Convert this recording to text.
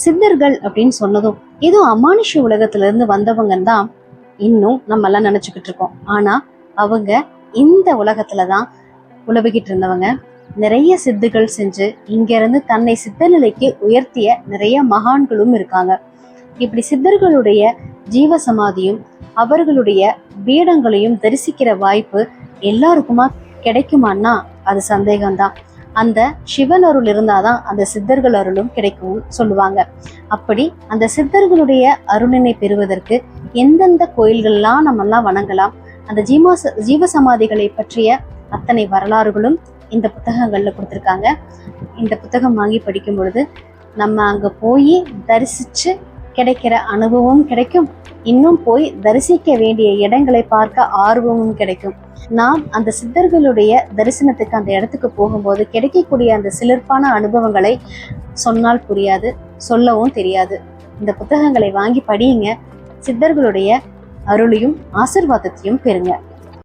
சித்தர்கள் அப்படின்னு சொன்னதும் ஏதோ அமானுஷ உலகத்துல இருந்து வந்தவங்கன்னு தான் இன்னும் நம்ம எல்லாம் நினைச்சுக்கிட்டு இருக்கோம். ஆனா அவங்க இந்த உலகத்துலதான் உலவிக்கிட்டு இருந்தவங்க. நிறைய சித்துகள் செஞ்சு இங்க இருந்து தன்னை சித்த நிலைக்கு உயர்த்திய நிறைய மகான்களும் இருக்காங்க. இப்படி சித்தர்களுடைய ஜீவ சமாதியும் அவர்களுடைய பீடங்களையும் தரிசிக்கிற வாய்ப்பு எல்லாருக்குமா கிடைக்குமான்னா அது சந்தேகம்தான். அந்த சிவன் அருள் இருந்தாதான் அந்த சித்தர்கள் அருளும் கிடைக்கும் சொல்லுவாங்க. அப்படி அந்த சித்தர்களுடைய அருளினை பெறுவதற்கு எந்தெந்த கோயில்கள்லாம் நம்ம எல்லாம் வணங்கலாம், அந்த ஜீவ சமாதிகளை பற்றிய அத்தனை வரலாறுகளும் இந்த புத்தகங்கள்ல கொடுத்துருக்காங்க. இந்த புத்தகம் வாங்கி படிக்கும் பொழுது நம்ம அங்க போய் தரிசிச்சு கிடைக்கிற அனுபவமும் கிடைக்கும், இன்னும் போய் தரிசிக்க வேண்டிய இடங்களை பார்க்க ஆர்வமும் கிடைக்கும். நாம் அந்த சித்தர்களுடைய தரிசனத்துக்கு அந்த இடத்துக்கு போகும்போது கிடைக்கக்கூடிய அந்த சிலிர்ப்பான அனுபவங்களை சொன்னால் புரியாது, சொல்லவும் தெரியாது. இந்த புத்தகங்களை வாங்கி படியுங்க. சித்தர்களுடைய அருளையும் ஆசீர்வாதத்தையும் பெறுங்க.